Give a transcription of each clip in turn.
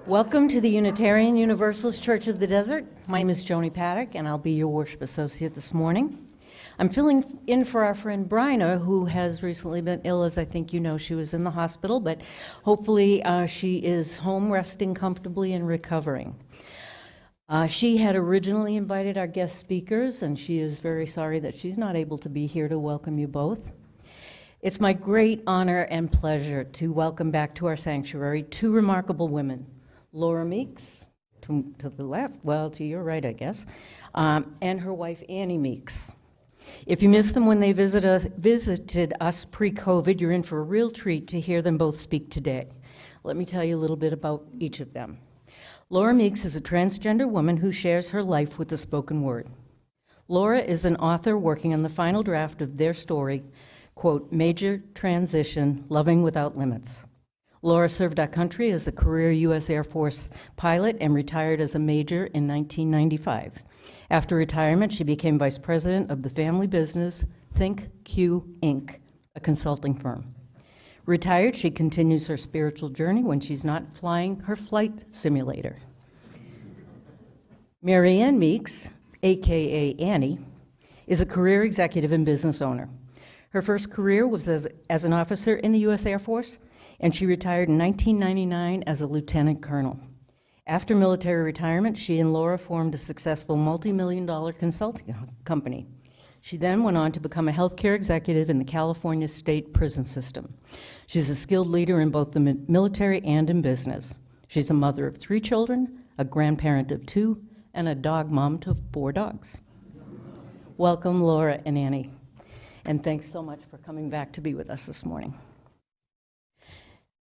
Welcome to the Unitarian Universalist Church of the Desert. My name is Joni Padduck, and I'll be your worship associate this morning. I'm filling in for our friend Bryna, who has recently been ill. As I think you know, she was in the hospital, but hopefully she is home resting comfortably and recovering. She had originally invited our guest speakers, and she is very sorry that she's not able to be here to welcome you both. It's my great honor and pleasure to welcome back to our sanctuary two remarkable women, Laura Meeks, to the left, well, to your right, I guess, and her wife, Annie Meeks. If you missed them when they visited us pre-COVID, you're in for a real treat to hear them both speak today. Let me tell you a little bit about each of them. Laura Meeks is a transgender woman who shares her life with the spoken word. Laura is an author working on the final draft of their story, quote, Major Transition, Loving Without Limits. Laura served our country as a career U.S. Air Force pilot and retired as a major in 1995. After retirement, she became vice president of the family business Think Q Inc., a consulting firm. Retired, she continues her spiritual journey when she's not flying her flight simulator. Marianne Meeks, a.k.a. Annie, is a career executive and business owner. Her first career was as an officer in the U.S. Air Force, and she retired in 1999 as a lieutenant colonel. After military retirement, she and Laura formed a successful multi-million-dollar consulting company. She then went on to become a healthcare executive in the California state prison system. She's a skilled leader in both the military and in business. She's a mother of 3 children, a grandparent of 2, and a dog mom to 4 dogs. Welcome, Laura and Annie, and thanks so much for coming back to be with us this morning.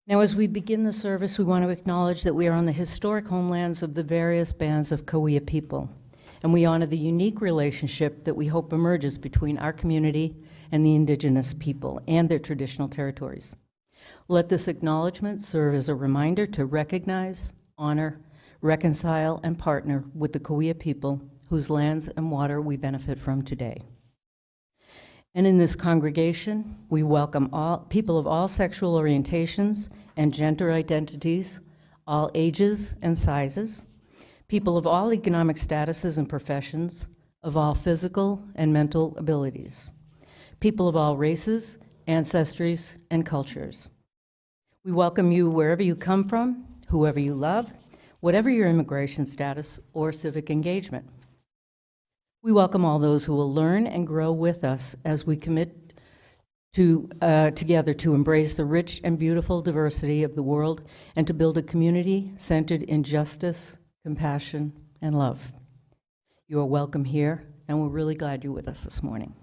Now, as we begin the service, we want to acknowledge that we are on the historic homelands of the various bands of Cahuilla people, and we honor the unique relationship that we hope emerges between our community and the indigenous people and their traditional territories. Let this acknowledgement serve as a reminder to recognize, honor, reconcile, and partner with the Cahuilla people whose lands and water we benefit from today. And in this congregation, we welcome all people of all sexual orientations and gender identities, all ages and sizes, people of all economic statuses and professions, of all physical and mental abilities, people of all races, ancestries, and cultures. We welcome you wherever you come from, whoever you love, whatever your immigration status or civic engagement. We welcome all those who will learn and grow with us as we commit together to embrace the rich and beautiful diversity of the world and to build a community centered in justice, compassion, and love. You are welcome here, and we're really glad you're with us this morning.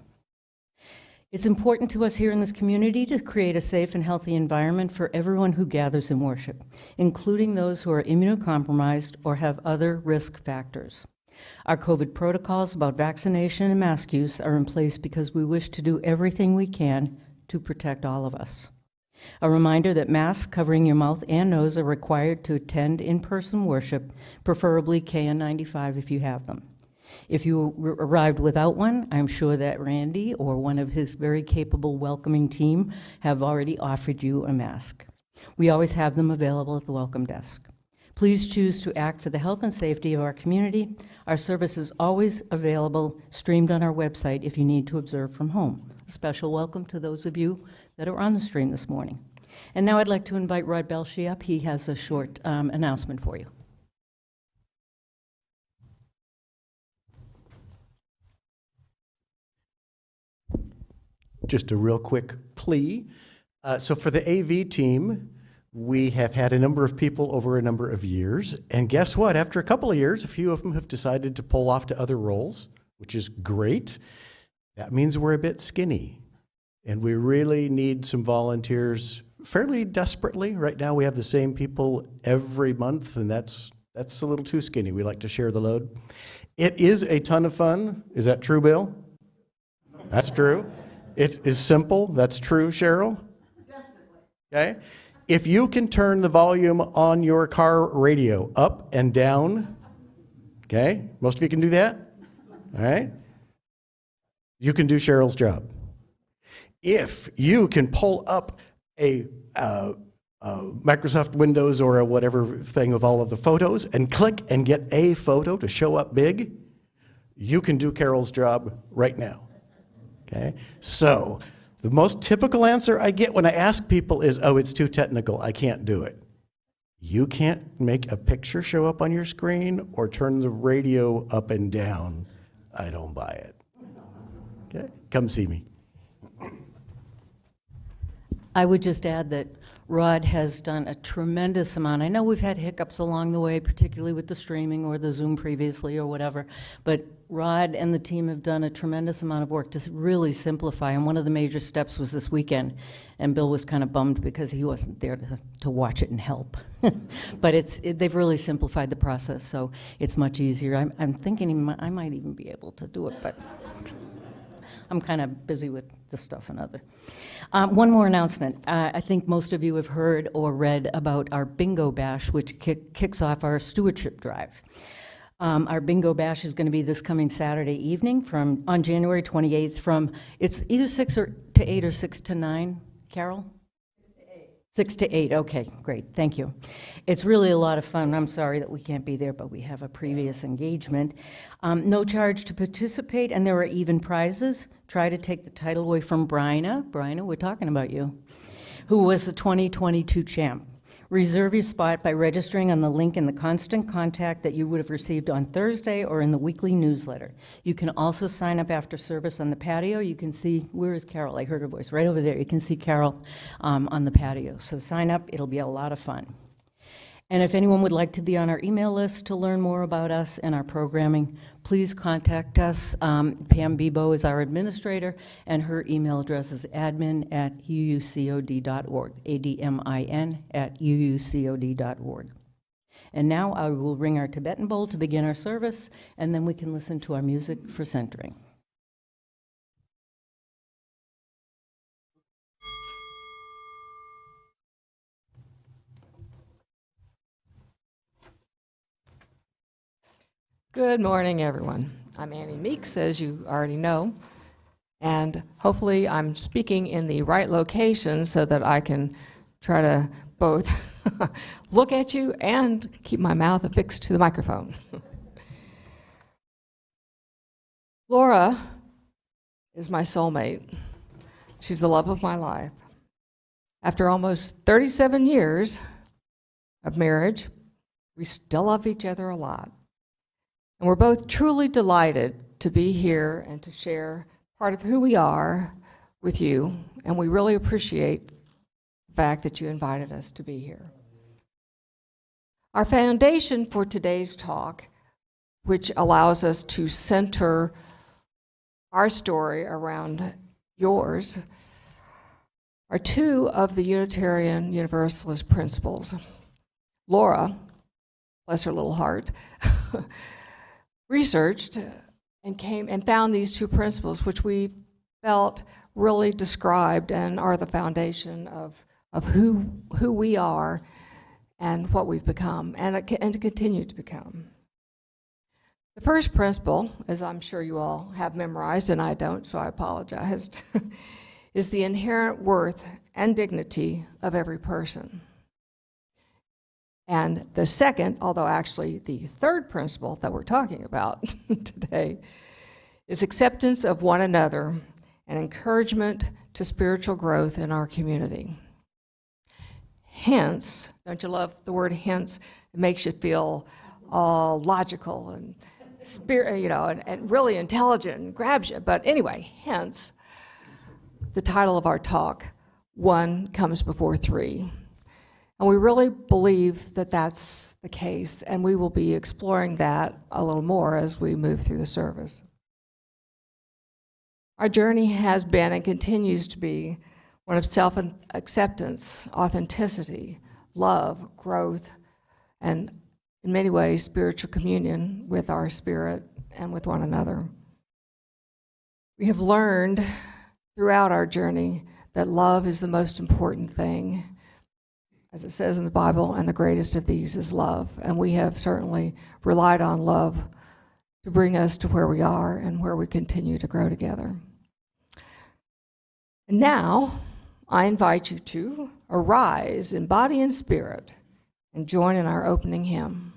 It's important to us here in this community to create a safe and healthy environment for everyone who gathers in worship, including those who are immunocompromised or have other risk factors. Our COVID protocols about vaccination and mask use are in place because we wish to do everything we can to protect all of us. A reminder that masks covering your mouth and nose are required to attend in-person worship, preferably KN95 if you have them. If you arrived without one, I'm sure that Randy or one of his very capable welcoming team have already offered you a mask. We always have them available at the welcome desk. Please choose to act for the health and safety of our community. Our service is always available, streamed on our website if you need to observe from home. A special welcome to those of you that are on the stream this morning. And now I'd like to invite Rod Belshie up. He has a short announcement for you. Just a real quick plea. So for the AV team, we have had a number of people over a number of years, and guess what? After a couple of years, a few of them have decided to pull off to other roles, which is great. That means we're a bit skinny, and we really need some volunteers fairly desperately. Right now, we have the same people every month, and that's a little too skinny. We like to share the load. It is a ton of fun. Is that true, Bill? That's true. It is simple. That's true, Cheryl? Definitely. Okay. If you can turn the volume on your car radio up and down, okay? Most of you can do that, all right? You can do Cheryl's job. If you can pull up a Microsoft Windows or a whatever thing of all of the photos and click and get a photo to show up big, you can do Carol's job right now. Okay? So the most typical answer I get when I ask people is, oh, it's too technical, I can't do it. You can't make a picture show up on your screen or turn the radio up and down. I don't buy it. Okay? Come see me. I would just add that Rod has done a tremendous amount. I know we've had hiccups along the way, particularly with the streaming or the Zoom previously or whatever, but Rod and the team have done a tremendous amount of work to really simplify, and one of the major steps was this weekend, and Bill was kind of bummed because he wasn't there to watch it and help. But they've really simplified the process, so it's much easier. I'm thinking I might even be able to do it, but I'm kind of busy with this stuff and other. One more announcement. I think most of you have heard or read about our Bingo Bash, which kicks off our stewardship drive. Our Bingo Bash is going to be this coming Saturday evening on January 28th it's either 6 to 8 or 6 to 9, Carol? 6 to 8, okay, great, thank you. It's really a lot of fun. I'm sorry that we can't be there, but we have a previous engagement. No charge to participate, and there are even prizes. Try to take the title away from Bryna. Bryna, we're talking about you, who was the 2022 champ. Reserve your spot by registering on the link in the constant contact that you would have received on Thursday or in the weekly newsletter. You can also sign up after service on the patio. You can see, where is Carol? I heard her voice right over there. You can see Carol on the patio. So sign up, it'll be a lot of fun. And if anyone would like to be on our email list to learn more about us and our programming, please contact us. Pam Bebo is our administrator, and her email address is admin@uucod.org, admin@uucod.org. And now I will ring our Tibetan bowl to begin our service, and then we can listen to our music for centering. Good morning, everyone. I'm Annie Meeks, as you already know, and hopefully I'm speaking in the right location so that I can try to both look at you and keep my mouth affixed to the microphone. Laura is my soulmate. She's the love of my life. After almost 37 years of marriage, we still love each other a lot. And we're both truly delighted to be here and to share part of who we are with you, and we really appreciate the fact that you invited us to be here. Our foundation for today's talk, which allows us to center our story around yours, are two of the Unitarian Universalist principles. Laura, bless her little heart, researched and found these two principles, which we felt really described and are the foundation of who we are and what we've become and to continue to become. The first principle, as I'm sure you all have memorized, and I don't, so I apologize, is the inherent worth and dignity of every person. And the second, although actually the third principle that we're talking about today, is acceptance of one another and encouragement to spiritual growth in our community. Hence, don't you love the word hence? It makes you feel all logical and and really intelligent and grabs you. But anyway, hence the title of our talk, One Comes Before Three. And we really believe that that's the case, and we will be exploring that a little more as we move through the service. Our journey has been and continues to be one of self-acceptance, authenticity, love, growth, and in many ways, spiritual communion with our spirit and with one another. We have learned throughout our journey that love is the most important thing, as it says in the Bible, and the greatest of these is love. And we have certainly relied on love to bring us to where we are and where we continue to grow together. And now, I invite you to arise in body and spirit and join in our opening hymn.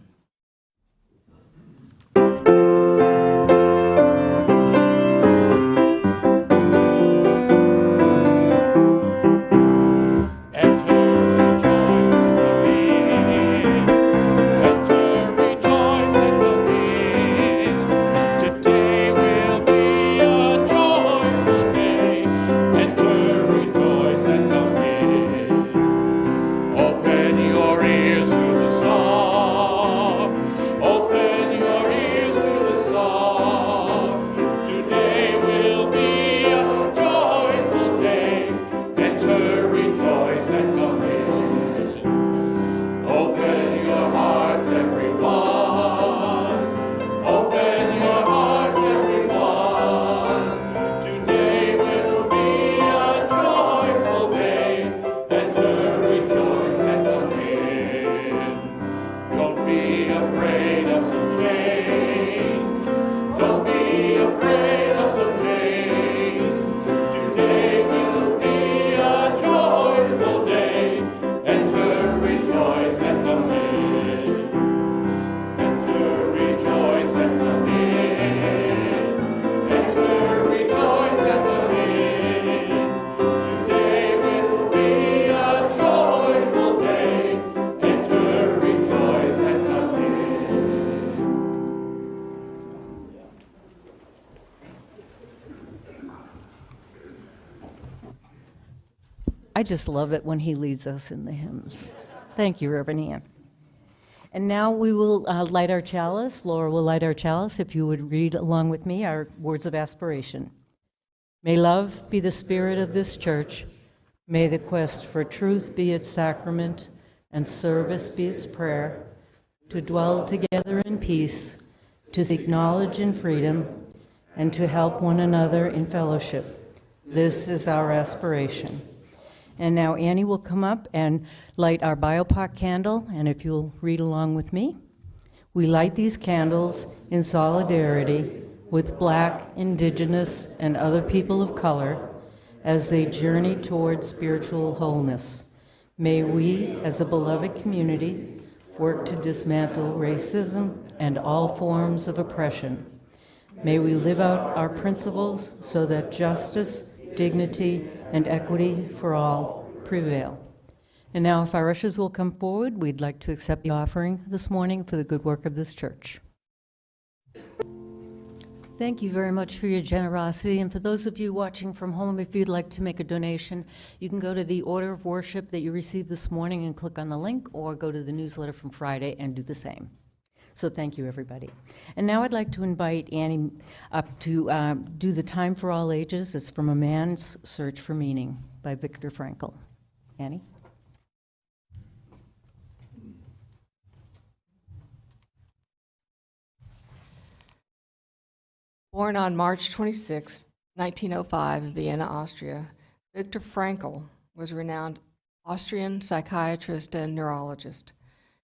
I just love it when he leads us in the hymns. Thank you, Reverend Ian. And now we will light our chalice. Laura will light our chalice. If you would read along with me our words of aspiration. May love be the spirit of this church. May the quest for truth be its sacrament and service be its prayer. To dwell together in peace, to seek knowledge and freedom, and to help one another in fellowship. This is our aspiration. And now Annie will come up and light our BioPOC candle, and if you'll read along with me. We light these candles in solidarity with Black, Indigenous, and other people of color as they journey toward spiritual wholeness. May we, as a beloved community, work to dismantle racism and all forms of oppression. May we live out our principles so that justice, dignity, and equity for all prevail. And now if our ushers will come forward, we'd like to accept the offering this morning for the good work of this church. Thank you very much for your generosity. And for those of you watching from home, if you'd like to make a donation, you can go to the order of worship that you received this morning and click on the link, or go to the newsletter from Friday and do the same. So thank you, everybody. And now I'd like to invite Annie up to do The Time for All Ages. It's From a Man's Search for Meaning by Viktor Frankl. Annie? Born on March 26, 1905 in Vienna, Austria, Viktor Frankl was a renowned Austrian psychiatrist and neurologist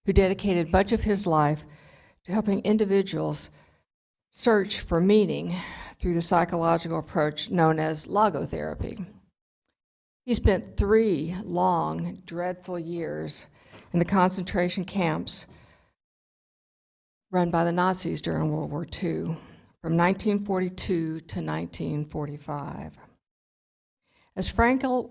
who dedicated much of his life to helping individuals search for meaning through the psychological approach known as logotherapy. He spent 3 long, dreadful years in the concentration camps run by the Nazis during World War II, from 1942 to 1945. As Frankl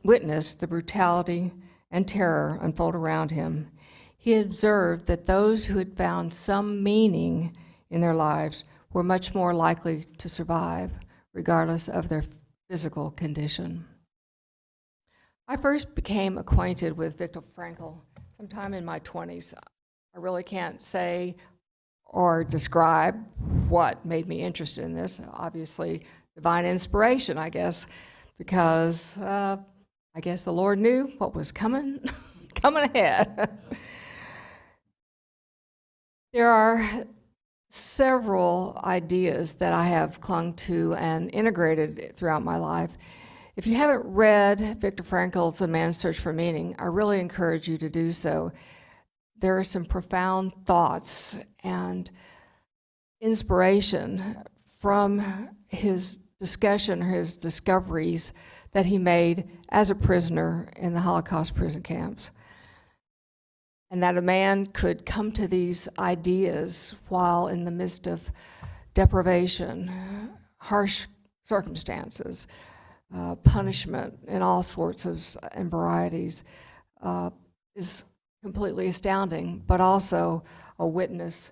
witnessed the brutality and terror unfold around him, he observed that those who had found some meaning in their lives were much more likely to survive, regardless of their physical condition. I first became acquainted with Viktor Frankl sometime in my 20s. I really can't say or describe what made me interested in this. Obviously, divine inspiration, I guess, because I guess the Lord knew what was coming ahead. There are several ideas that I have clung to and integrated throughout my life. If you haven't read Viktor Frankl's A Man's Search for Meaning, I really encourage you to do so. There are some profound thoughts and inspiration from his discussion, his discoveries, that he made as a prisoner in the Holocaust prison camps. And that a man could come to these ideas while in the midst of deprivation, harsh circumstances, punishment in all sorts of and varieties, is completely astounding, but also a witness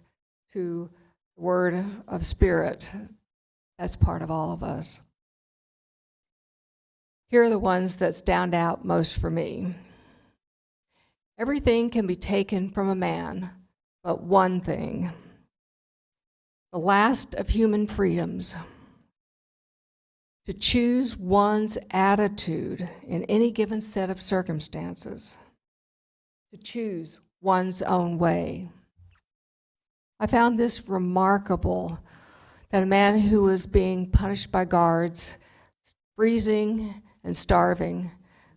to the word of spirit that's part of all of us. Here are the ones that stand out most for me. Everything can be taken from a man, but one thing, the last of human freedoms, to choose one's attitude in any given set of circumstances, to choose one's own way. I found this remarkable, that a man who was being punished by guards, freezing and starving,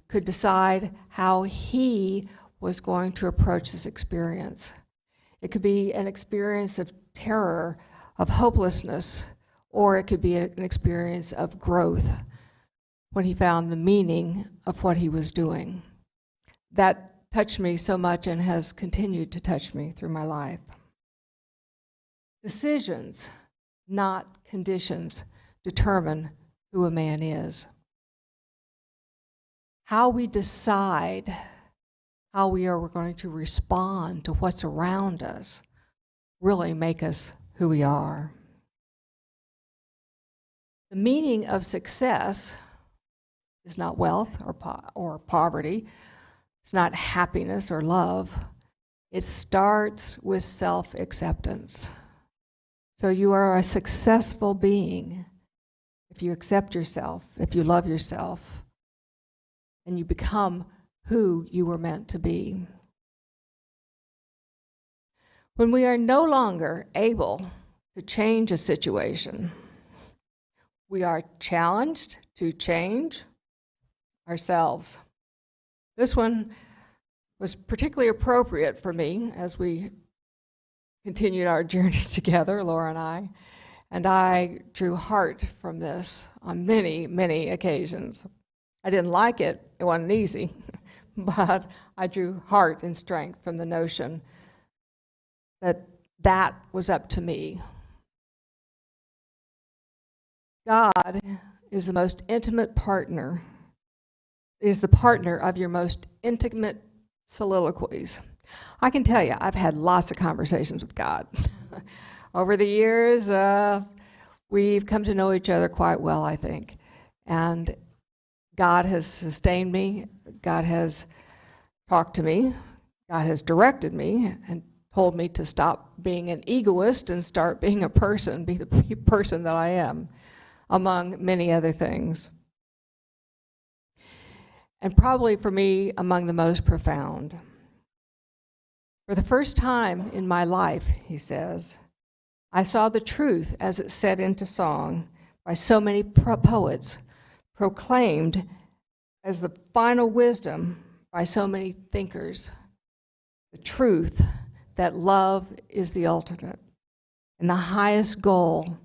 could decide how he was going to approach this experience. It could be an experience of terror, of hopelessness, or it could be an experience of growth when he found the meaning of what he was doing. That touched me so much and has continued to touch me through my life. Decisions, not conditions, determine who a man is. How we decide how we are going to respond to what's around us really make us who we are. The meaning of success is not wealth or poverty. It's not happiness or love. It starts with self-acceptance. So you are a successful being if you accept yourself, if you love yourself, and you become who you were meant to be. When we are no longer able to change a situation, we are challenged to change ourselves. This one was particularly appropriate for me as we continued our journey together, Laura and I drew heart from this on many, many occasions. I didn't like it, it wasn't easy, but I drew heart and strength from the notion that that was up to me. God is the most intimate partner, is the partner of your most intimate soliloquies. I can tell you, I've had lots of conversations with God. Over the years, we've come to know each other quite well, I think. And God has sustained me. God has talked to me. God has directed me and told me to stop being an egoist and start being a person, be the person that I am, among many other things. And probably for me, among the most profound. For the first time in my life, he says, I saw the truth as it set into song by so many poets, proclaimed as the final wisdom by so many thinkers. The truth that love is the ultimate and the highest goal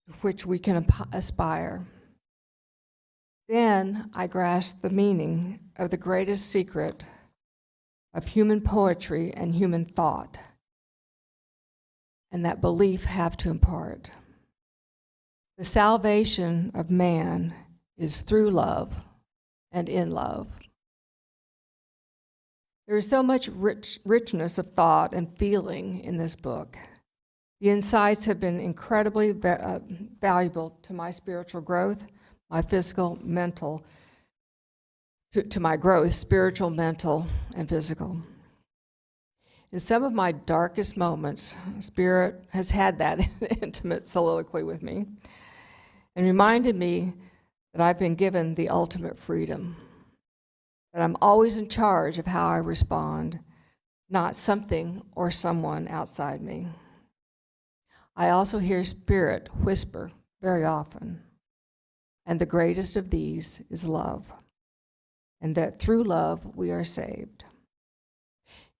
to which we can aspire. Then I grasped the meaning of the greatest secret of human poetry and human thought, and that belief have to impart. The salvation of man is through love and in love. There is so much richness of thought and feeling in this book. The insights have been incredibly valuable to my spiritual growth, my physical, mental, to my growth, spiritual, mental, and physical. In some of my darkest moments, Spirit has had that intimate soliloquy with me and reminded me that I've been given the ultimate freedom, that I'm always in charge of how I respond, not something or someone outside me. I also hear Spirit whisper very often, and the greatest of these is love, and that through love we are saved.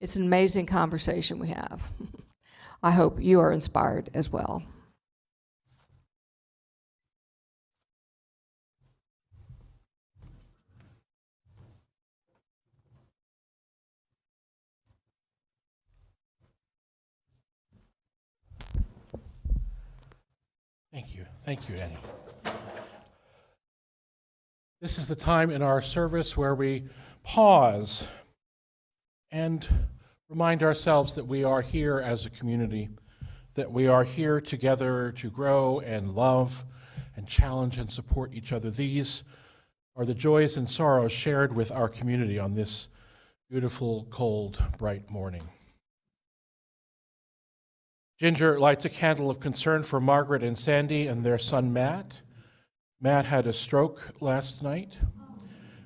It's an amazing conversation we have. I hope you are inspired as well. Thank you, Annie. This is the time in our service where we pause and remind ourselves that we are here as a community, that we are here together to grow and love and challenge and support each other. These are the joys and sorrows shared with our community on this beautiful, cold, bright morning. Ginger lights a candle of concern for Margaret and Sandy and their son Matt. Matt had a stroke last night,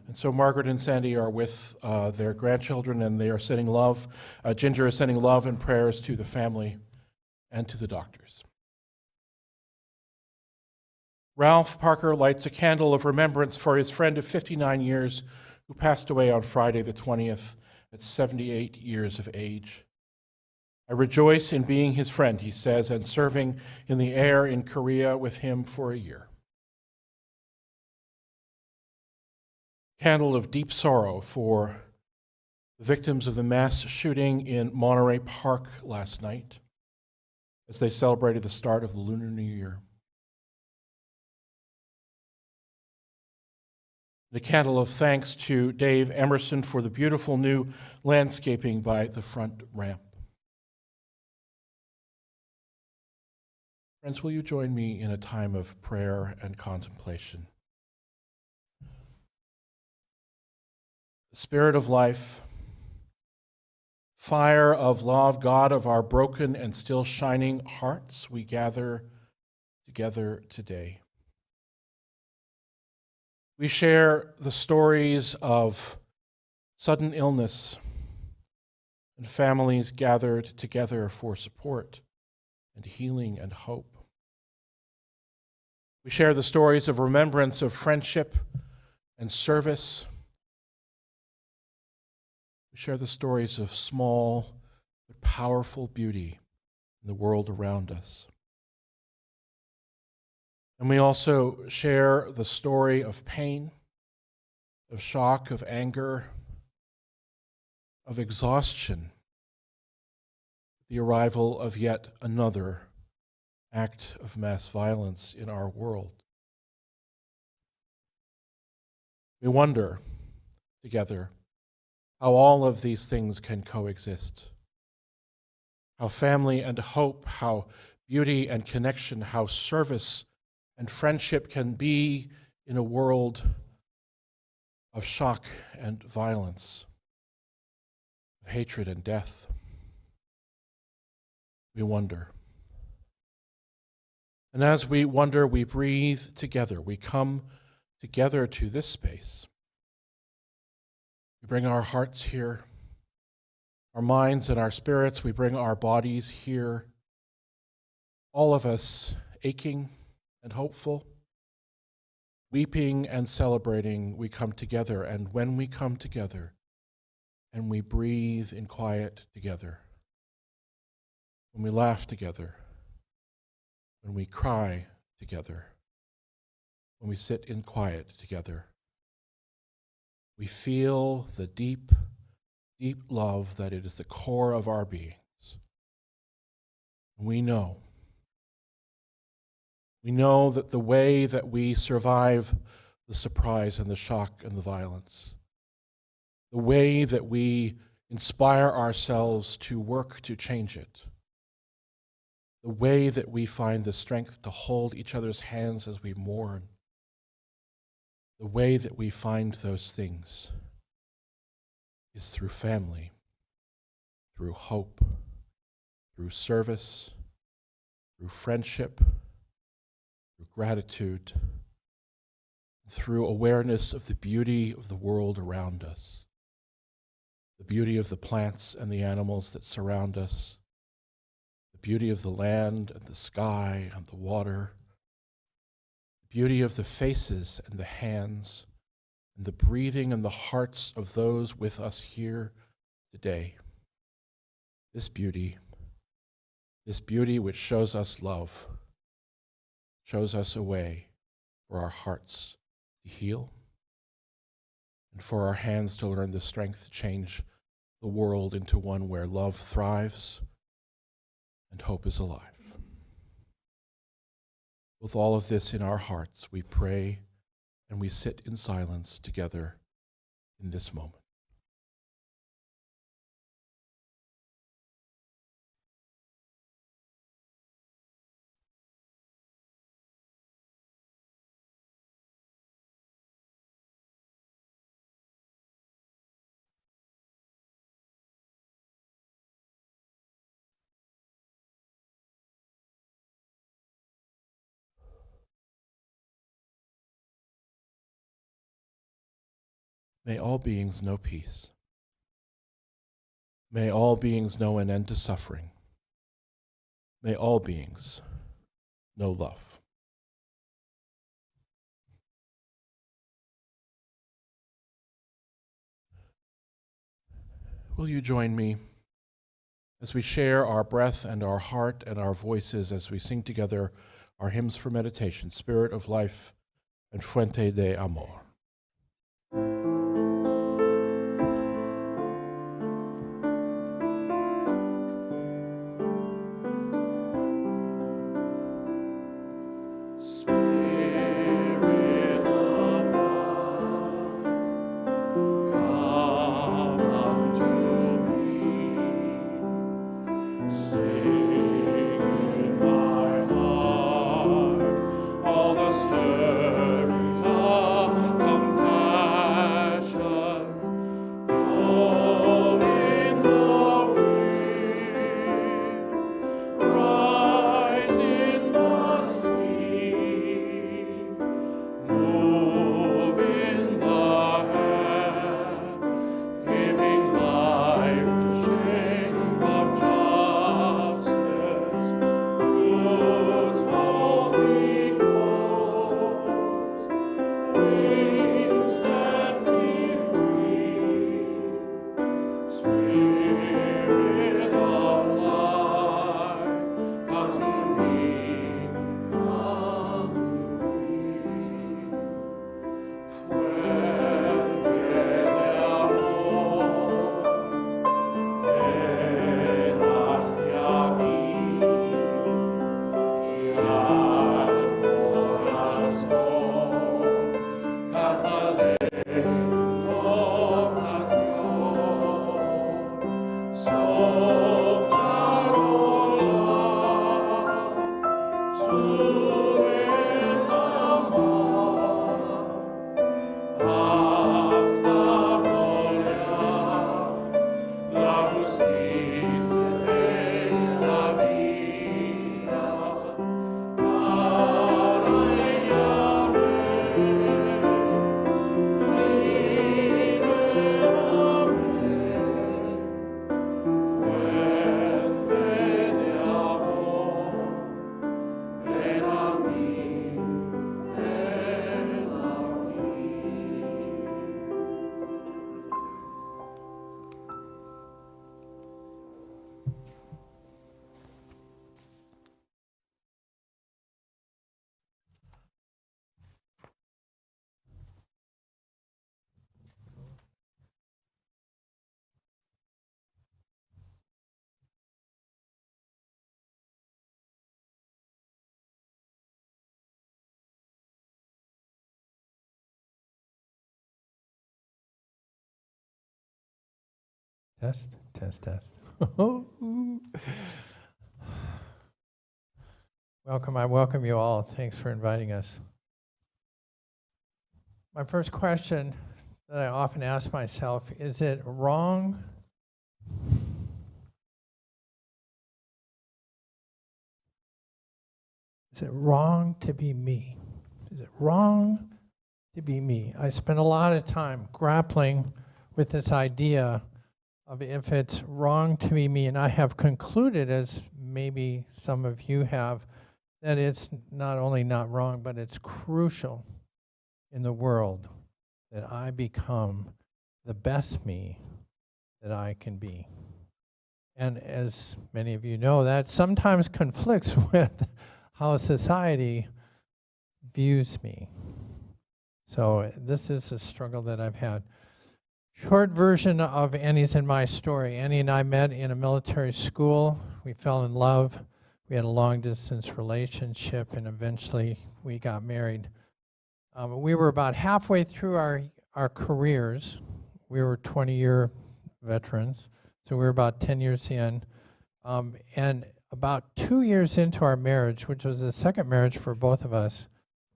and so Margaret and Sandy are with their grandchildren, and they are sending love. Ginger is sending love and prayers to the family and to the doctors. Ralph Parker lights a candle of remembrance for his friend of 59 years who passed away on Friday the 20th at 78 years of age. I rejoice in being his friend, he says, and serving in the air in Korea with him for a year. Candle of deep sorrow for the victims of the mass shooting in Monterey Park last night as they celebrated the start of the Lunar New Year. The candle of thanks to Dave Emerson for the beautiful new landscaping by the front ramp. Friends, will you join me in a time of prayer and contemplation? Spirit of life, fire of love, God of our broken and still shining hearts, we gather together today. We share the stories of sudden illness and families gathered together for support and healing and hope. We share the stories of remembrance of friendship and service. We share the stories of small but powerful beauty in the world around us. And we also share the story of pain, of shock, of anger, of exhaustion, the arrival of yet another act of mass violence in our world. We wonder together how all of these things can coexist. How family and hope, how beauty and connection, how service and friendship can be in a world of shock and violence, of hatred and death. We wonder. And as we wonder, we breathe together. We come together to this space. We bring our hearts here, our minds and our spirits. We bring our bodies here. All of us aching and hopeful, weeping and celebrating, we come together. And when we come together and we breathe in quiet together, when we laugh together, when we cry together, when we sit in quiet together, we feel the deep, deep love that it is the core of our beings. We know that the way that we survive the surprise and the shock and the violence, the way that we inspire ourselves to work to change it, the way that we find the strength to hold each other's hands as we mourn, the way that we find those things is through family, through hope, through service, through friendship, through gratitude, through awareness of the beauty of the world around us, the beauty of the plants and the animals that surround us, the beauty of the land and the sky and the water, the beauty of the faces and the hands, and the breathing and the hearts of those with us here today. This beauty which shows us love, shows us a way for our hearts to heal and for our hands to learn the strength to change the world into one where love thrives and hope is alive. With all of this in our hearts, we pray and we sit in silence together in this moment. May all beings know peace. May all beings know an end to suffering. May all beings know love. Will you join me as we share our breath and our heart and our voices as we sing together our hymns for meditation, Spirit of Life and Fuente de Amor. Test, test, test. Welcome, I welcome you all. Thanks for inviting us. My first question that I often ask myself, is it wrong? Is it wrong to be me? Is it wrong to be me? I spent a lot of time grappling with this idea of if it's wrong to be me, and I have concluded, as maybe some of you have, that it's not only not wrong, but it's crucial in the world that I become the best me that I can be. And as many of you know, that sometimes conflicts with how society views me. So this is a struggle that I've had. Short version of Annie's and my story. Annie and I met in a military school. We fell in love. We had a long-distance relationship, and eventually we got married. We were about halfway through our careers. We were 20-year veterans, so we were about 10 years in. And about 2 years into our marriage, which was the second marriage for both of us,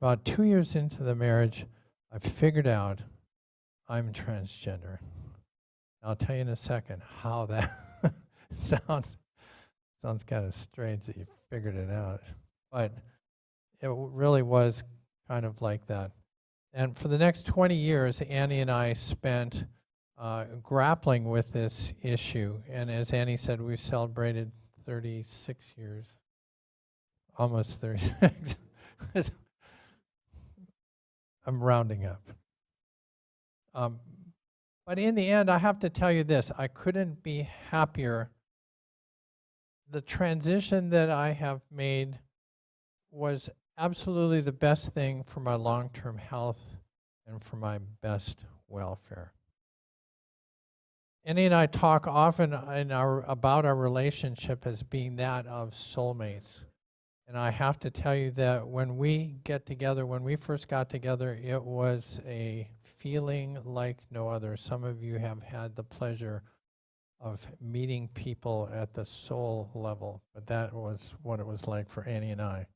about 2 years into the marriage, I figured out I'm transgender. I'll tell you in a second how that sounds kind of strange that you figured it out, but it really was kind of like that. And for the next 20 years, Annie and I spent grappling with this issue. And as Annie said, we've celebrated 36 years, almost 36. I'm rounding up. But in the end, I have to tell you this, I couldn't be happier. The transition that I have made was absolutely the best thing for my long-term health and for my best welfare. Annie and I talk often about our relationship as being that of soulmates. And I have to tell you that when we get together, when we first got together, it was a feeling like no other. Some of you have had the pleasure of meeting people at the soul level, but that was what it was like for Annie and I.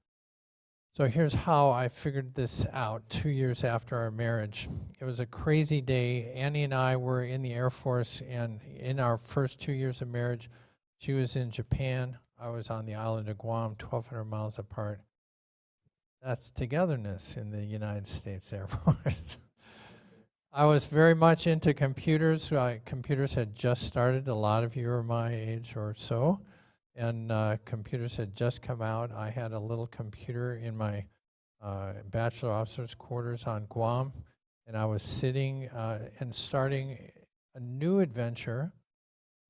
So here's how I figured this out 2 years after our marriage. It was a crazy day. Annie and I were in the Air Force, and in our first 2 years of marriage, she was in Japan. I was on the island of Guam, 1,200 miles apart. That's togetherness in the United States Air Force. I was very much into computers. Computers had just started. A lot of you are my age or so. And computers had just come out. I had a little computer in my bachelor officer's quarters on Guam, and I was sitting and starting a new adventure.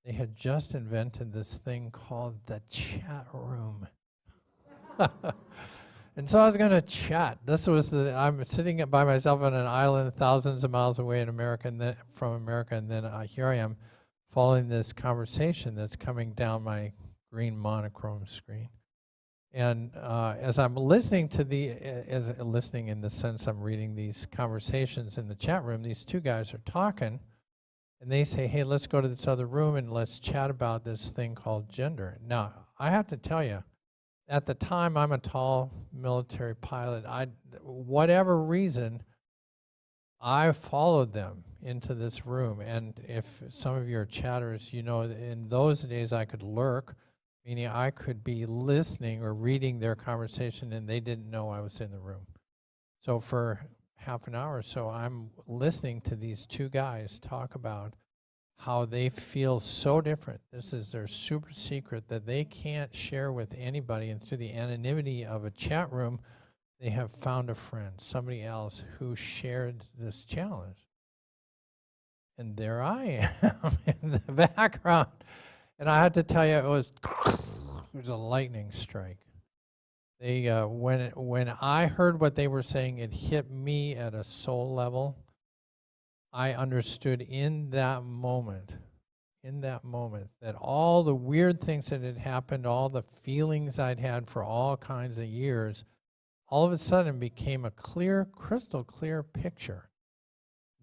They had just invented this thing called the chat room. And so I was going to chat. I'm sitting by myself on an island thousands of miles away in America, and from America, and then here I am following this conversation that's coming down my green monochrome screen. And as I'm listening to listening in the sense I'm reading these conversations in the chat room, these two guys are talking, and they say, hey, let's go to this other room and let's chat about this thing called gender. Now, I have to tell you, at the time, I'm a tall military pilot. Whatever reason, I followed them into this room. And if some of you are chatters, you know, in those days I could lurk, meaning I could be listening or reading their conversation and they didn't know I was in the room. So for half an hour or so, I'm listening to these two guys talk about how they feel so different. This is their super secret that they can't share with anybody, and through the anonymity of a chat room, they have found a friend, somebody else who shared this challenge. And there I am in the background. And I had to tell you, it was a lightning strike. They when I heard what they were saying, it hit me at a soul level. I understood in that moment that all the weird things that had happened, all the feelings I'd had for all kinds of years, all of a sudden became a clear, crystal clear picture.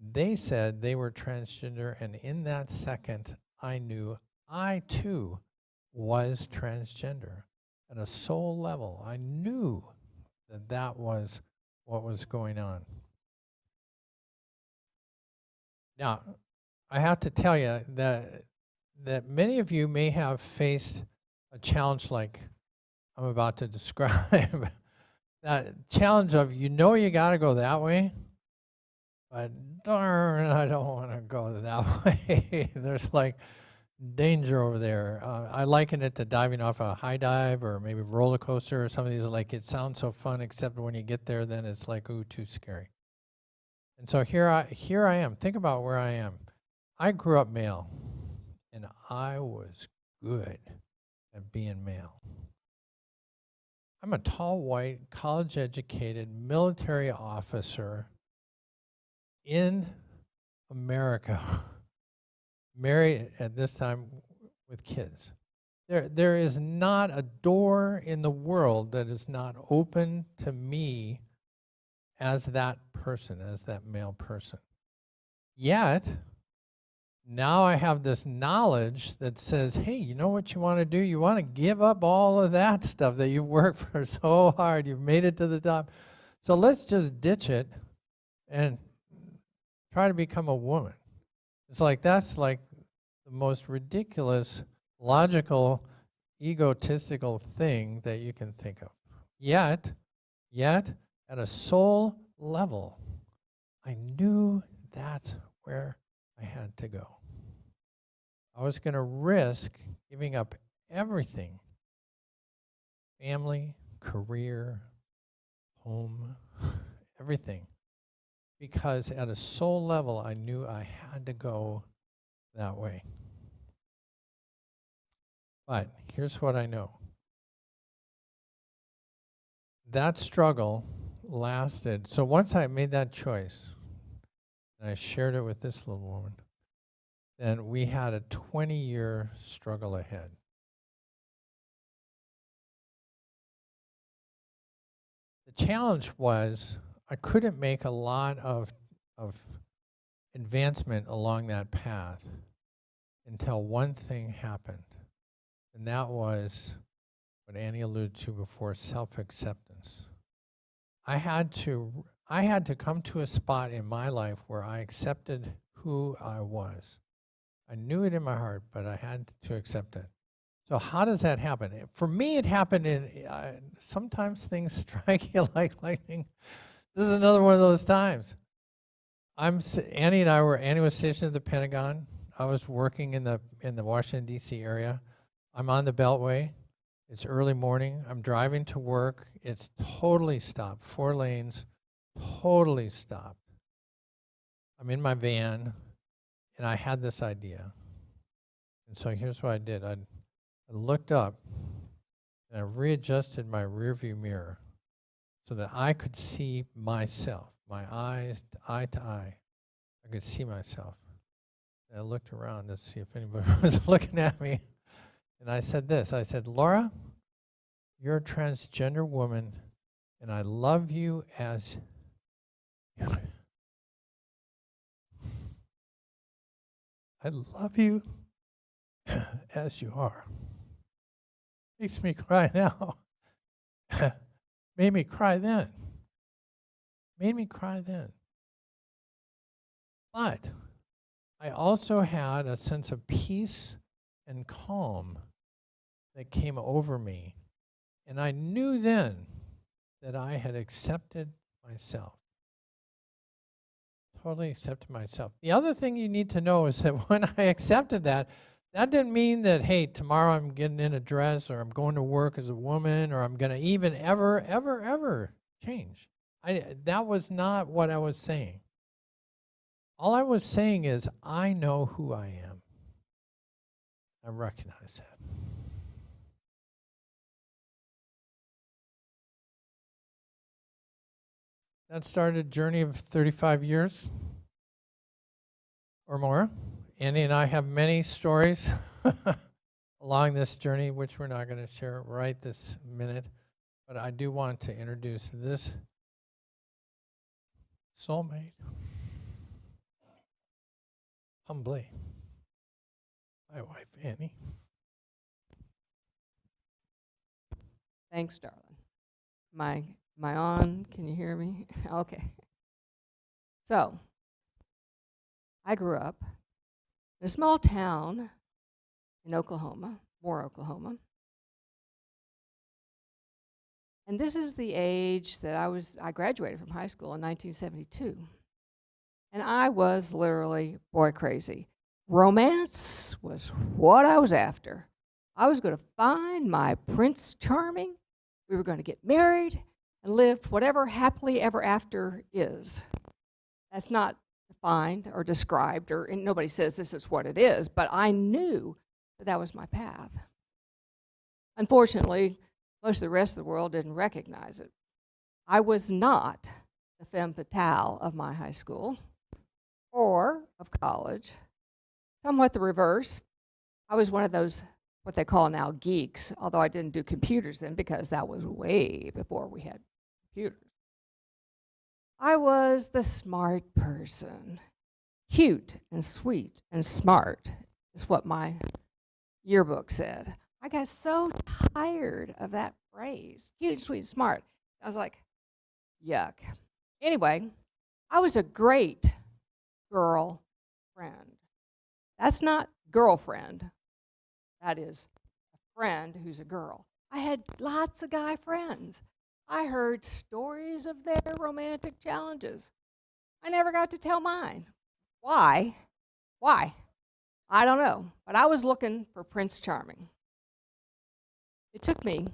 They said they were transgender, and in that second, I knew I too was transgender. At a soul level, I knew that that was what was going on. Now, I have to tell you that many of you may have faced a challenge like I'm about to describe. That challenge of, you know, you got to go that way, but darn, I don't want to go that way. There's like danger over there. I liken it to diving off a high dive or maybe a roller coaster or some of these. Like, it sounds so fun, except when you get there, then it's like, ooh, too scary. And so here I am. Think about where I am. I grew up male, and I was good at being male. I'm a tall, white, college-educated military officer in America, married at this time with kids. There is not a door in the world that is not open to me as that person, as that male person. Yet, now I have this knowledge that says, hey, you know what you want to do? You want to give up all of that stuff that you've worked for so hard. You've made it to the top. So let's just ditch it and try to become a woman. It's like, that's like the most ridiculous, logical, egotistical thing that you can think of. Yet, at a soul level, I knew that's where I had to go. I was going to risk giving up everything, family, career, home, everything, because at a soul level, I knew I had to go that way. But here's what I know. That struggle lasted. So once I made that choice, and I shared it with this little woman, then we had a 20-year struggle ahead. The challenge was I couldn't make a lot of advancement along that path until one thing happened, and that was what Annie alluded to before, self-acceptance. I had to come to a spot in my life where I accepted who I was. I knew it in my heart, but I had to accept it. So how does that happen? For me, it happened in, sometimes things strike you like lightning. This is another one of those times. Annie was stationed at the Pentagon. I was working in the Washington, D.C. area. I'm on the Beltway. It's early morning. I'm driving to work. It's totally stopped. 4 lanes, totally stopped. I'm in my van, and I had this idea. And so here's what I did. I looked up, and I readjusted my rearview mirror so that I could see myself, my eyes, eye to eye. I could see myself. And I looked around to see if anybody was looking at me. And I said this. I said, Laura, you're a transgender woman, and I love you as I love you as you are. Makes me cry now. Made me cry then. But I also had a sense of peace and calm that came over me. And I knew then that I had accepted myself. Totally accepted myself. The other thing you need to know is that when I accepted that, that didn't mean that, hey, tomorrow I'm getting in a dress or I'm going to work as a woman or I'm going to even ever change. That was not what I was saying. All I was saying is I know who I am. I recognize that. That started a journey of 35 years or more. Annie and I have many stories along this journey, which we're not going to share right this minute. But I do want to introduce this soulmate. Humbly, my wife, Annie. Thanks, darling. Am I on? Can you hear me? Okay. So, I grew up in a small town in Oklahoma, Moore, Oklahoma. And this is the age that I graduated from high school in 1972. And I was literally boy crazy. Romance was what I was after. I was going to find my Prince Charming. We were going to get married and live whatever happily ever after is. That's not defined or described, and nobody says this is what it is, but I knew that was my path. Unfortunately, most of the rest of the world didn't recognize it. I was not the femme fatale of my high school or of college. Somewhat the reverse. I was one of those what they call now geeks, although I didn't do computers then because that was way before we had computers. I was the smart person. Cute and sweet and smart is what my yearbook said. I got so tired of that phrase, cute, sweet, smart. I was like, yuck. Anyway, I was a great girl friend. That's not girlfriend. That is a friend who's a girl. I had lots of guy friends. I heard stories of their romantic challenges. I never got to tell mine. Why? Why? I don't know. But I was looking for Prince Charming. It took me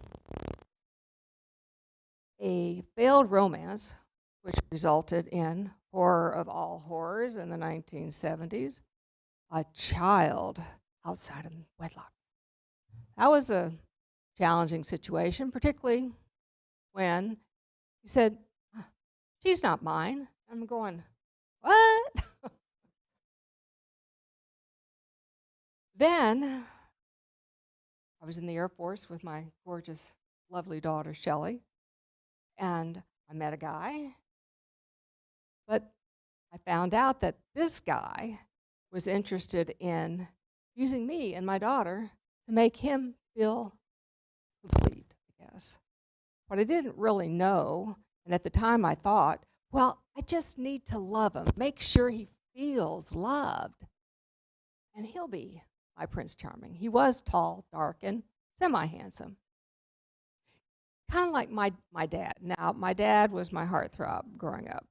a failed romance, which resulted in horror of all horrors in the 1970s, a child outside of wedlock. That was a challenging situation, particularly when he said, she's not mine. I'm going, what? Then I was in the Air Force with my gorgeous, lovely daughter, Shelley, and I met a guy, but I found out that this guy was interested in using me and my daughter to make him feel complete, I guess. What I didn't really know, and at the time I thought, well, I just need to love him, make sure he feels loved, and he'll be my Prince Charming. He was tall, dark, and semi-handsome. Kind of like my dad. Now, my dad was my heartthrob growing up.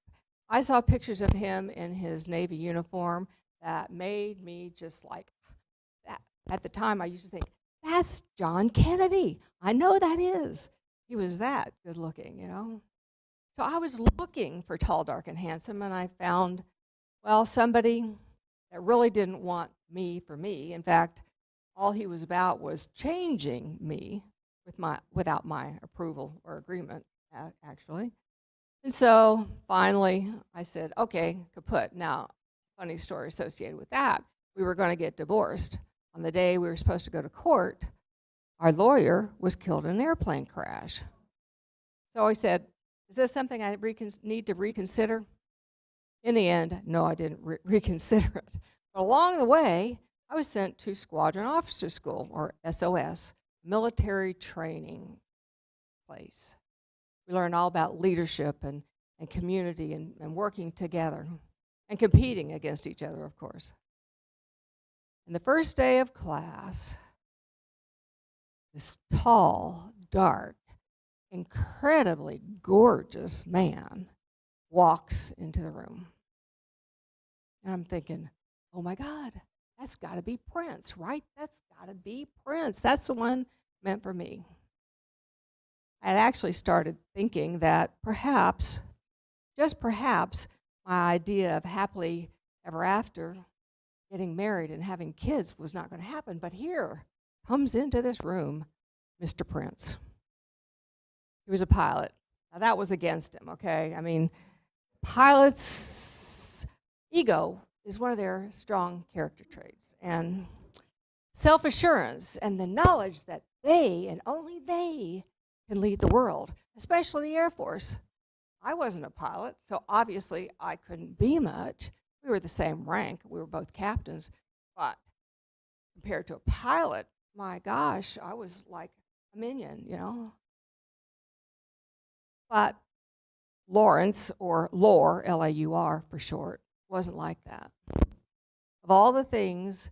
I saw pictures of him in his Navy uniform that made me just like that. At the time, I used to think, that's John Kennedy. I know that is. He was that good looking, you know. So I was looking for tall, dark, and handsome, and I found, well, somebody that really didn't want me for me. In fact, all he was about was changing me without my approval or agreement, actually. And so finally, I said, okay, kaput. Now, funny story associated with that. We were going to get divorced. On the day we were supposed to go to court, our lawyer was killed in an airplane crash. So I said, is this something I need to reconsider? In the end, no, I didn't reconsider it. But along the way, I was sent to Squadron Officer School, or SOS, military training place. We learned all about leadership and community and working together and competing against each other, of course. And the first day of class, this tall, dark, incredibly gorgeous man walks into the room. And I'm thinking, oh my God, that's got to be Prince, right? That's got to be Prince. That's the one meant for me. I had actually started thinking that perhaps, just perhaps, my idea of happily ever after, getting married and having kids was not going to happen. But here comes into this room Mr. Prince. He was a pilot. Now that was against him, okay? I mean, pilots' ego is one of their strong character traits. And self-assurance and the knowledge that they and only they can lead the world, especially the Air Force. I wasn't a pilot, so obviously I couldn't be much. We were the same rank. We were both captains. But compared to a pilot, my gosh, I was like a minion, you know. But Lawrence, or Laur, L-A-U-R for short, wasn't like that. Of all the things,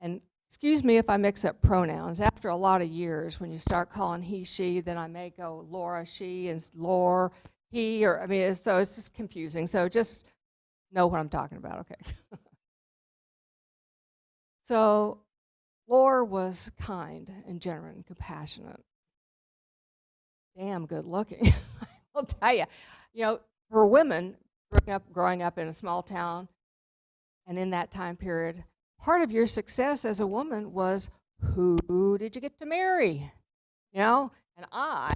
and excuse me if I mix up pronouns, after a lot of years, when you start calling he, she, then I may go Laura, she, and Laur, he, or, I mean, so it's just confusing. So just know what I'm talking about, okay? So Laur was kind and genuine and compassionate. Damn good looking, I'll tell you. You know, for women growing up in a small town, and in that time period, part of your success as a woman was, who did you get to marry? You know, and I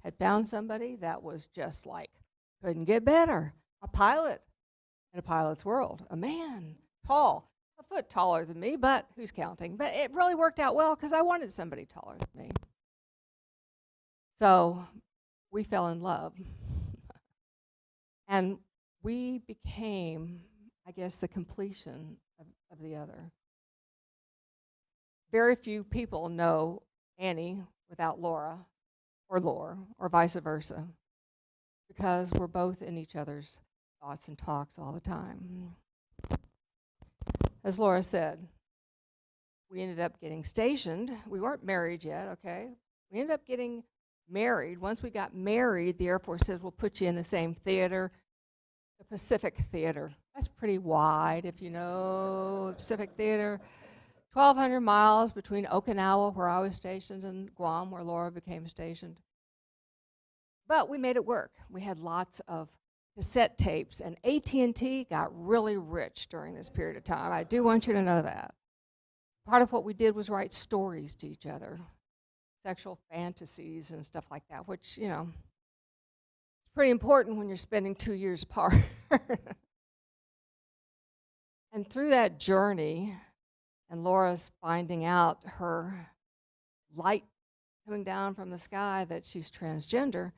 had found somebody that was just like, couldn't get better. A pilot in a pilot's world, a man, tall. a foot taller than me, but who's counting? But it really worked out well because I wanted somebody taller than me. So we fell in love. And we became, I guess, the completion of the other. Very few people know Annie without Laura, or Lore, or vice versa, because we're both in each other's thoughts and talks all the time. As Laura said, we ended up getting stationed. We weren't married yet, okay? We ended up getting married. Once we got married, the Air Force says, we'll put you in the same theater, the Pacific Theater. That's pretty wide, if you know Pacific Theater. 1,200 miles between Okinawa, where I was stationed, and Guam, where Laura became stationed. But we made it work. We had lots of cassette tapes, and AT&T got really rich during this period of time. I do want you to know that. Part of what we did was write stories to each other, sexual fantasies and stuff like that, which, you know, it's pretty important when you're spending 2 years apart. And through that journey, and Laura's finding out her light coming down from the sky that she's transgender,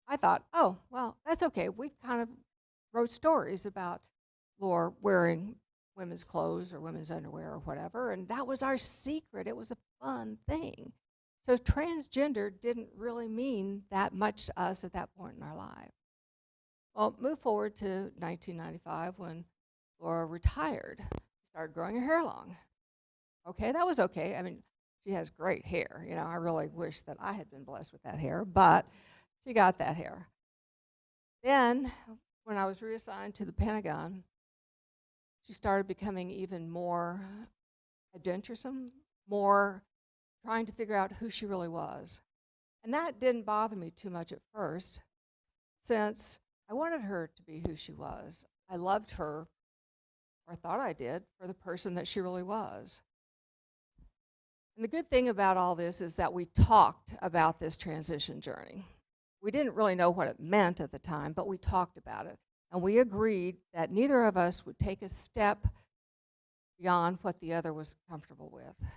I thought, oh, well, that's okay. We've kind of wrote stories about Laura wearing women's clothes or women's underwear or whatever, and that was our secret. It was a fun thing. So transgender didn't really mean that much to us at that point in our life. Well, move forward to 1995 when Laura retired, started growing her hair long. Okay, that was okay. I mean, she has great hair. You know, I really wish that I had been blessed with that hair, but she got that hair. Then, when I was reassigned to the Pentagon, she started becoming even more adventuresome, more trying to figure out who she really was. And that didn't bother me too much at first, since I wanted her to be who she was. I loved her, or thought I did, for the person that she really was. And the good thing about all this is that we talked about this transition journey. We didn't really know what it meant at the time, but we talked about it. And we agreed that neither of us would take a step beyond what the other was comfortable with.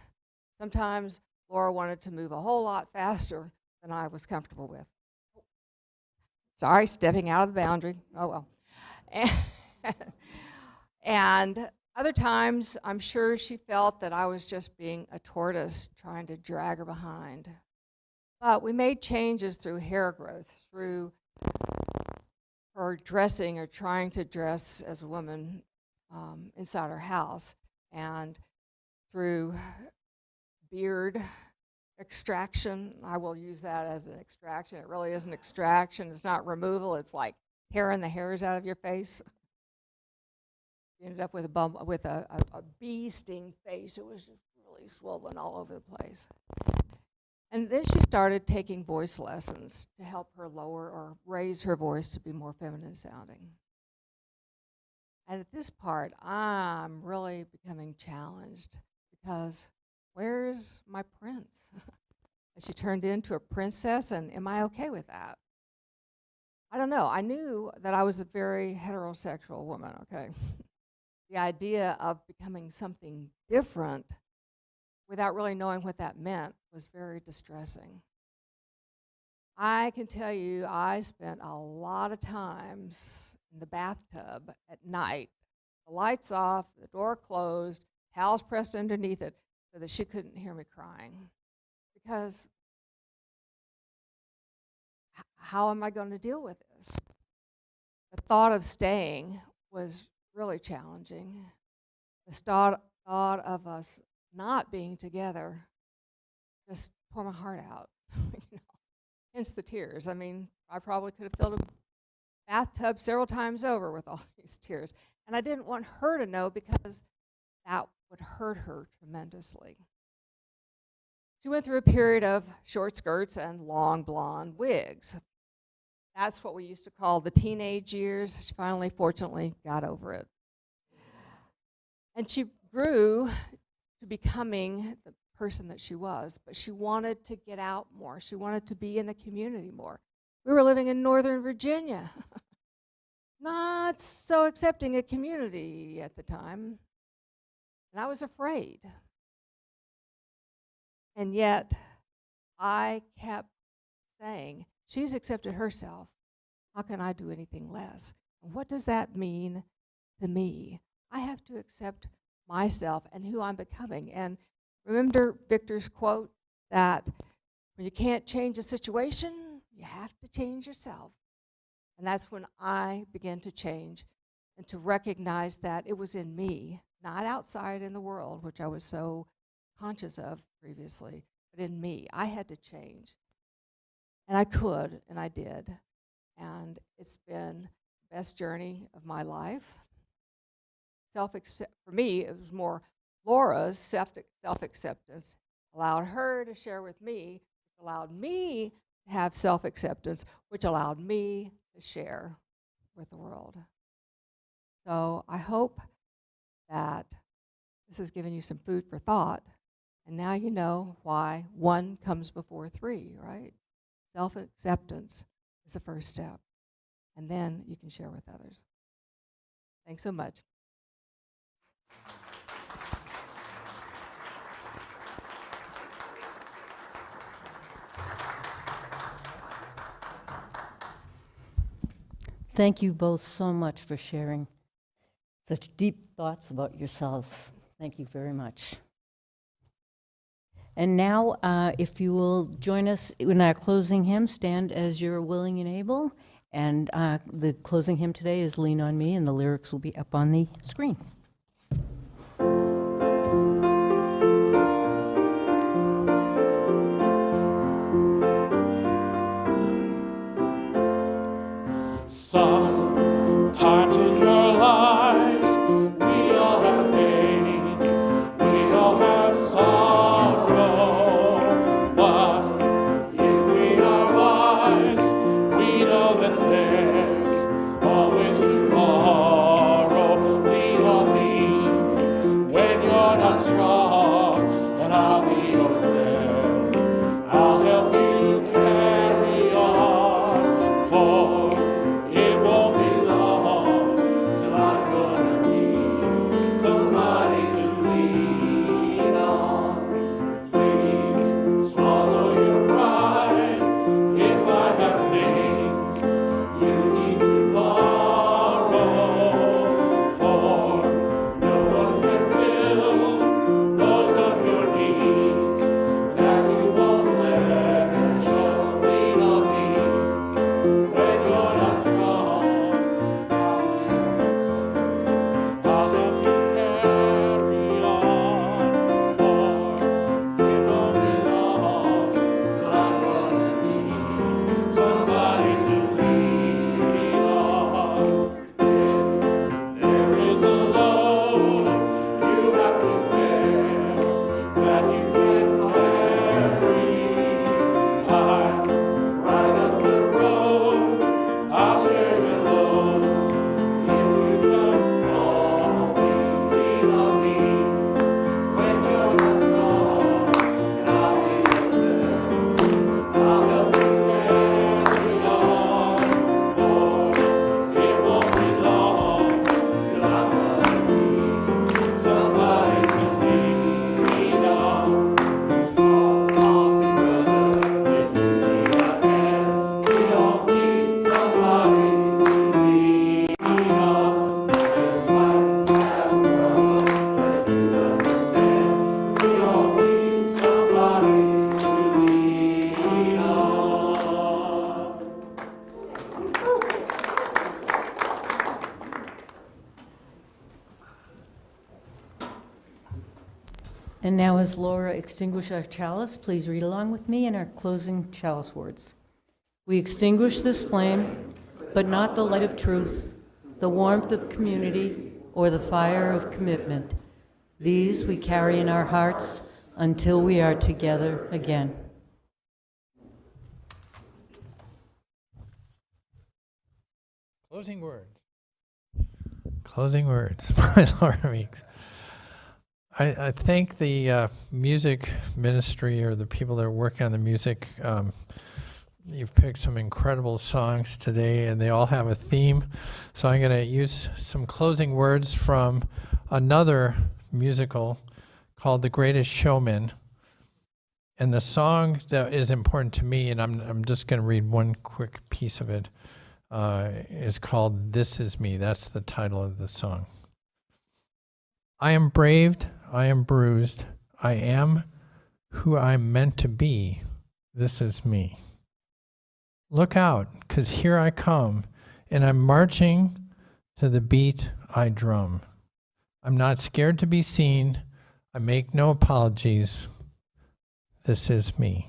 Sometimes Laura wanted to move a whole lot faster than I was comfortable with. Sorry, stepping out of the boundary. Oh, well. And other times, I'm sure she felt that I was just being a tortoise trying to drag her behind. But we made changes through hair growth, through her dressing or trying to dress as a woman inside her house, and through beard extraction. I will use that as an extraction. It really is an extraction. It's not removal. It's like tearing the hairs out of your face. You ended up with a bee sting face. It was just really swollen all over the place. And then she started taking voice lessons to help her lower or raise her voice to be more feminine sounding. And at this part, I'm really becoming challenged because where's my prince? Has she turned into a princess, and am I okay with that? I don't know. I knew that I was a very heterosexual woman, okay? The idea of becoming something different without really knowing what that meant was very distressing. I can tell you I spent a lot of times in the bathtub at night, the lights off, the door closed, towels pressed underneath it so that she couldn't hear me crying. Because how am I going to deal with this? The thought of staying was really challenging. The thought of us not being together just tore my heart out. You know, hence the tears. I mean, I probably could have filled a bathtub several times over with all these tears. And I didn't want her to know because that would hurt her tremendously. She went through a period of short skirts and long blonde wigs. That's what we used to call the teenage years. She finally, fortunately, got over it. And she grew to becoming the person that she was, but she wanted to get out more. She wanted to be in the community more. We were living in Northern Virginia. Not so accepting a community at the time. And I was afraid. And yet, I kept saying, she's accepted herself. How can I do anything less? And what does that mean to me? I have to accept myself and who I'm becoming. And remember Victor's quote that when you can't change a situation, you have to change yourself. And that's when I began to change and to recognize that it was in me, not outside in the world, which I was so conscious of previously, but in me. I had to change. And I could, and I did. And it's been the best journey of my life. For me, it was more Laura's self-acceptance allowed her to share with me, allowed me to have self-acceptance, which allowed me to share with the world. So I hope that this has given you some food for thought, and now you know why 1 comes before 3, right? Self-acceptance is the first step, and then you can share with others. Thanks so much. Thank you both so much for sharing such deep thoughts about yourselves. Thank you very much. And now, if you will join us in our closing hymn, stand as you're willing and able. And the closing hymn today is Lean on Me, and the lyrics will be up on the screen. Sometimes in your lives, we all have pain, we all have sorrow, but if we are wise, we know that there's always tomorrow. Lean on me when you're not strong, and I'll be your friend. I'll help you carry on, for it won't be long till I'm gonna need somebody to lean on. Please swallow your pride if I have things you need to borrow, for no one can fill those of your needs that you won't let them show. Lean on me when you're not strong. I'll help you carry on, for it won't be long till I'm gonna need somebody to lean on. If there is a load you have to bear that you can't carry, I'm right up the road. I'll share your load if you just call me. Lean on me when you're not strong, and I'll be your friend. I'll help you carry on, for it won't be long till I'm gonna need somebody to lean on. Just call on me, brother, when you need a hand. We all need somebody to lean on. Just might have problems that you understand. We all need somebody to lean on. And now, as Laura extinguishes our chalice, please read along with me in our closing chalice words. We extinguish this flame, but not the light of truth, the warmth of community, or the fire of commitment. These we carry in our hearts until we are together again. Closing words. Closing words by Laura Meeks. I thank the music ministry, or the people that are working on the music. You've picked some incredible songs today, and they all have a theme. So I'm going to use some closing words from another musical called The Greatest Showman. And the song that is important to me, and I'm just going to read one quick piece of it, is called This Is Me. That's the title of the song. I am braved, I am bruised, I am who I'm meant to be. This is me. Look out, 'cause here I come, and I'm marching to the beat I drum. I'm not scared to be seen. I make no apologies. This is me.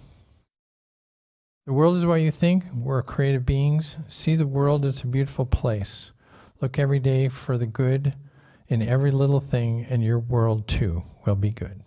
The world is what you think. We're creative beings. See the world as a beautiful place. Look every day for the good in every little thing, and your world too will be good.